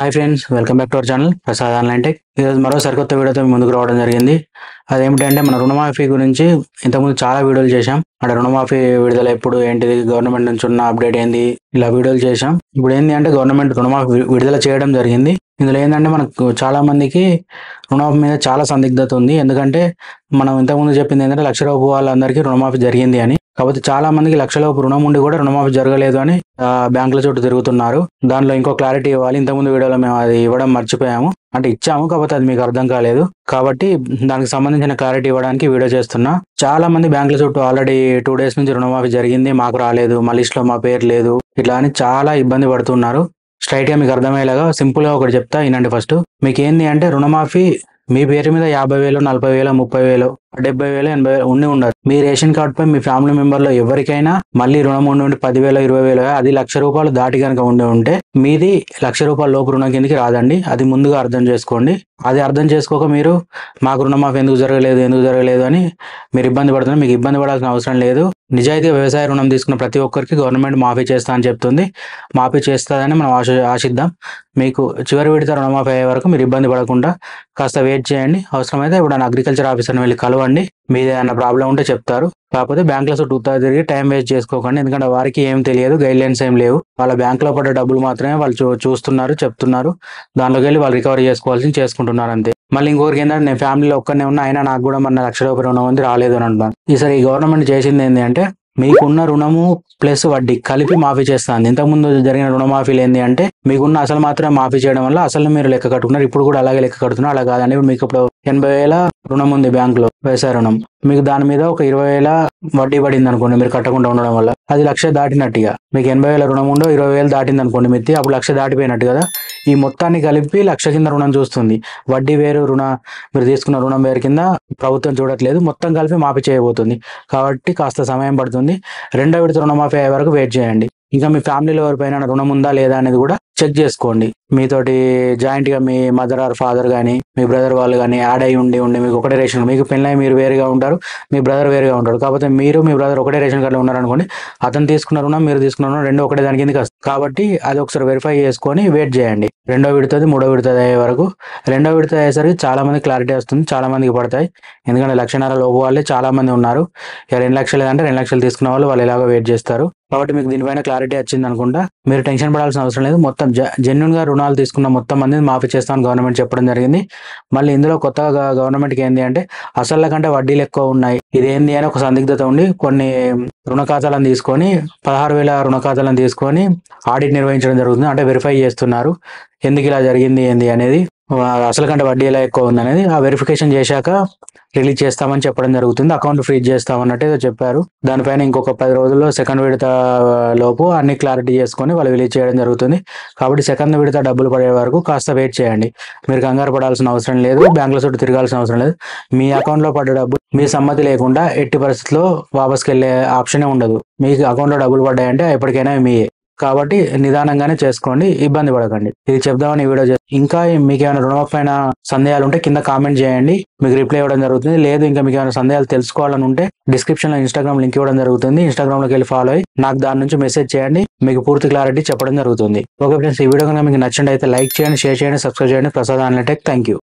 Hi friends, welcome back to our channel Prasad online tech. ఈరోజు మరో సరికొత్త వీడియోతో మీ ముందుకు రావడం జరిగింది. అదేమిటంటే మన రుణమాఫీ గురించి ఇంతకుముందు చాలా వీడియోలు చేశాం. అంటే రుణమాఫీ విడుదల ఎప్పుడు, ఏంటిది, గవర్నమెంట్ నుంచి ఉన్న అప్డేట్ ఏంది, ఇలా వీడియోలు చేశాం. ఇప్పుడు ఏంటి అంటే గవర్నమెంట్ రుణమాఫీ విడుదల చేయడం జరిగింది. ఇందులో ఏంటంటే మనకు చాలా మందికి రుణమాఫీ మీద చాలా సందిగ్ధత ఉంది. ఎందుకంటే మనం ఇంతకుముందు చెప్పింది ఏంటంటే లక్ష రూపాయల వాళ్ళందరికీ రుణమాఫీ జరిగింది అని. కాకపోతే చాలా మందికి లక్షలోపు రుణం ఉండి కూడా రుణమాఫీ జరగలేదు అని బ్యాంకుల చుట్టూ తిరుగుతున్నారు. దానిలో ఇంకో క్లారిటీ ఇవ్వాలి. ఇంతకుముందు వీడియోలో మేము అది ఇవ్వడం మర్చిపోయాము, అంటే ఇచ్చాము, కాకపోతే అది మీకు అర్థం కాలేదు. కాబట్టి దానికి సంబంధించిన క్లారిటీ ఇవ్వడానికి వీడియో చేస్తున్నా. చాలా మంది బ్యాంకుల చుట్టూ ఆల్రెడీ 2 days నుంచి రుణమాఫీ జరిగింది, మాకు రాలేదు, మా లిస్ట్ లో మా పేరు లేదు, ఇట్లా అని చాలా ఇబ్బంది పడుతున్నారు. స్ట్రైట్ గా మీకు అర్థమయ్యేలాగా సింపుల్ గా ఒకటి చెప్తా వినండి. ఫస్ట్ మీకు ఏంది అంటే రుణమాఫీ మీ పేరు మీద 50,000, 40,000, 30,000, 70,000, 80,000 ఉండి ఉండదు. మీ రేషన్ కార్డు పై మీ ఫ్యామిలీ మెంబర్ లో ఎవరికైనా మళ్ళీ రుణం ఉండి 10,000, 20,000, అది ₹1,00,000 దాటి కనుక ఉంటే మీది ₹1,00,000 లోపు రుణం కిందకి రాదండి. అది ముందుగా అర్థం చేసుకోండి. అది అర్థం చేసుకోక మీరు మాకు రుణమాఫీ ఎందుకు జరగలేదు అని మీరు ఇబ్బంది పడుతున్నారు. మీకు ఇబ్బంది పడాల్సిన అవసరం లేదు. నిజాయితీగా వ్యవసాయ రుణం తీసుకున్న ప్రతి ఒక్కరికి గవర్నమెంట్ మాఫీ చేస్తా అని చెప్తుంది. మాఫీ చేస్తుందని మనం ఆశిద్దాం. మీకు చివరి విడత రుణమాఫీ అయ్యే వరకు మీరు ఇబ్బంది పడకుండా కాస్త వెయిట్ చేయండి. అవసరమైతే ఇప్పుడు అగ్రికల్చర్ ఆఫీసర్ని వెళ్ళి కలవండి. మీది ఏదైనా ప్రాబ్లం ఉంటే చెప్తారు. కాకపోతే బ్యాంకులో చుట్టూ తిరిగి టైం వేస్ట్ చేసుకోకండి. ఎందుకంటే వారికి ఏం తెలియదు, గైడ్ లైన్స్ ఏం లేవు. వాళ్ళ బ్యాంకులో పడ్డ డబ్బులు మాత్రమే వాళ్ళు చూస్తున్నారు, చెప్తున్నారు. దానిలోకి వెళ్ళి వాళ్ళు రికవరీ చేసుకోవాల్సింది చేసుకుంటున్నారు అంతే. మళ్ళీ ఇంకొకరికి ఏంటంటే నేను ఫ్యామిలీలో ఒక్కనే ఉన్నా, అయినా నాకు కూడా మన ₹1,00,000 రుణం ఉంది, రాలేదు అని అంటున్నాను. ఈసారి ఈ గవర్నమెంట్ చేసింది ఏంటి అంటే మీకున్న రుణము ప్లస్ వడ్డీ కలిపి మాఫీ చేస్తాను. ఇంతకుముందు జరిగిన రుణమాఫీలు ఏంటి అంటే మీకున్న అసలు మాత్రమే మాఫీ చేయడం వల్ల అసలు మీరు లెక్క కట్టుకున్నారు. ఇప్పుడు కూడా అలాగే లెక్క కడుతున్నారు. అలా కాదండి. ఇప్పుడు మీకు ఇప్పుడు 80,000 రుణం ఉంది బ్యాంకులో, వ్యవసాయ రుణం. మీకు దాని మీద ఒక 20,000 వడ్డీ పడింది అనుకోండి మీరు కట్టకుండా ఉండడం వల్ల, అది 1,00,000 దాటినట్టుగా. మీకు 80,000 రుణం ఉండో 20,000 దాటింది అనుకోండి మిత్తి, అప్పుడు 1,00,000 దాటిపోయినట్టు కదా. ఈ మొత్తాన్ని కలిపి 1,00,000 కింద రుణం చూస్తుంది. వడ్డీ వేరు, మీరు తీసుకున్న రుణం వేరు కింద ప్రభుత్వం చూడట్లేదు. మొత్తం కలిపి మాఫీ చేయబోతుంది. కాబట్టి కాస్త సమయం పడుతుంది. రెండో విడత రుణమాఫీ అయ్యే వరకు వెయిట్ చేయండి. ఇంకా మీ ఫ్యామిలీలో ఎవరిపైన రుణం ఉందా లేదా అనేది కూడా చెక్ చేసుకోండి. మీతోటి జాయింట్ గా మీ మదర్ ఆర్ ఫాదర్ కానీ మీ బ్రదర్ వాళ్ళు కానీ యాడ్ అయ్యి ఉండి మీకు ఒకటే రేషన్, మీకు పెళ్ళై మీరు వేరుగా ఉంటారు, మీ బ్రదర్ వేరుగా ఉంటాడు. కాకపోతే మీరు మీ బ్రదర్ ఒకటే రేషన్ కార్డులో ఉన్నారనుకోండి, అతను తీసుకున్న రుణం మీరు తీసుకున్న రుణం రెండు ఒకటే దాని కిందకి వస్తుంది. కాబట్టి అది ఒకసారి వెరిఫై చేసుకొని వెయిట్ చేయండి. రెండో విడతది, మూడో విడతది అయ్యే వరకు. రెండో విడత అయ్యేసరికి చాలా మంది క్లారిటీ వస్తుంది, చాలా మందికి పడతాయి. ఎందుకంటే 1,00,000 లోపు వాళ్ళే చాలా మంది ఉన్నారు. 2 లక్షలు అంటే 2 లక్షలు తీసుకున్న వాళ్ళు ఎలాగో వెయిట్ చేస్తారు. కాబట్టి మీకు దీనిపైన క్లారిటీ వచ్చింది అనుకుంటా. మీరు టెన్షన్ పడాల్సిన అవసరం లేదు. మొత్తం జెన్యున్ గా రుణాలు తీసుకున్న మొత్తం మంది మాఫీ చేస్తామని గవర్నమెంట్ చెప్పడం జరిగింది. మళ్ళీ ఇందులో కొత్తగా గవర్నమెంట్కి ఏంది అంటే అసలు కంటే వడ్డీలు ఎక్కువ ఉన్నాయి, ఇదేంది అని ఒక సందిగ్ధత ఉండి కొన్ని రుణ ఖాతాలను తీసుకొని 16,000 రుణ ఖాతాలను తీసుకొని ఆడిట్ నిర్వహించడం జరుగుతుంది. అంటే వెరిఫై చేస్తున్నారు ఎందుకు ఇలా జరిగింది ఏంది అనేది, అసలు కంటే వడ్డీ ఎలా ఎక్కువ ఉంది అనేది. ఆ వెరిఫికేషన్ చేశాక రిలీజ్ చేస్తామని చెప్పడం జరుగుతుంది. అకౌంట్ ఫ్రీజ్ చేస్తామన్నట్టు ఏదో చెప్పారు. దానిపైన ఇంకొక 10 రోజుల్లో సెకండ్ విడత లోపు అన్ని క్లారిటీ చేసుకొని వాళ్ళు రిలీజ్ చేయడం జరుగుతుంది. కాబట్టి సెకండ్ విడత డబ్బులు పడే వరకు కాస్త వెయిట్ చేయండి. మీరు కంగారు పడాల్సిన అవసరం లేదు, బ్యాంకుల చుట్టూ తిరగాల్సిన అవసరం లేదు. మీ అకౌంట్ లో పడ్డ డబ్బులు మీ సమ్మతి లేకుండా ఎట్టి పరిస్థితుల్లో వాపస్కి వెళ్ళే ఆప్షనే ఉండదు. మీకు అకౌంట్ లో డబ్బులు పడ్డాయంటే ఎప్పటికైనా మీయే. కాబట్టి నిదానంగానే చేసుకోండి, ఇబ్బంది పడకండి. ఇది చెప్దామని వీడియో ఇంకా మీకు ఏమైనా రుణమాఫీ పైన సందేహాలు ఉంటే కింద కామెంట్ చేయండి, మీకు రిప్లై ఇవ్వడం జరుగుతుంది. లేదు ఇంకా మీకు ఏమైనా సందేహాలు తెలుసుకోవాలని ఉంటే డిస్క్రిప్షన్ లో ఇన్స్టాగ్రామ్ లింక్ ఇవ్వడం జరుగుతుంది. ఇన్స్టాగ్రామ్ లోకి వెళ్ళి ఫాలో అయ్యి నాకు దాని నుంచి మెసేజ్ చేయండి, మీకు పూర్తి క్లారిటీ చెప్పడం జరుగుతుంది. ఓకే ఫ్రెండ్స్, ఈ వీడియో కనుక మీకు నచ్చినట్లయితే లైక్ చేయండి, షేర్ చేయండి, సబ్స్క్రైబ్ చేయండి. Prasad online tech. Thank you.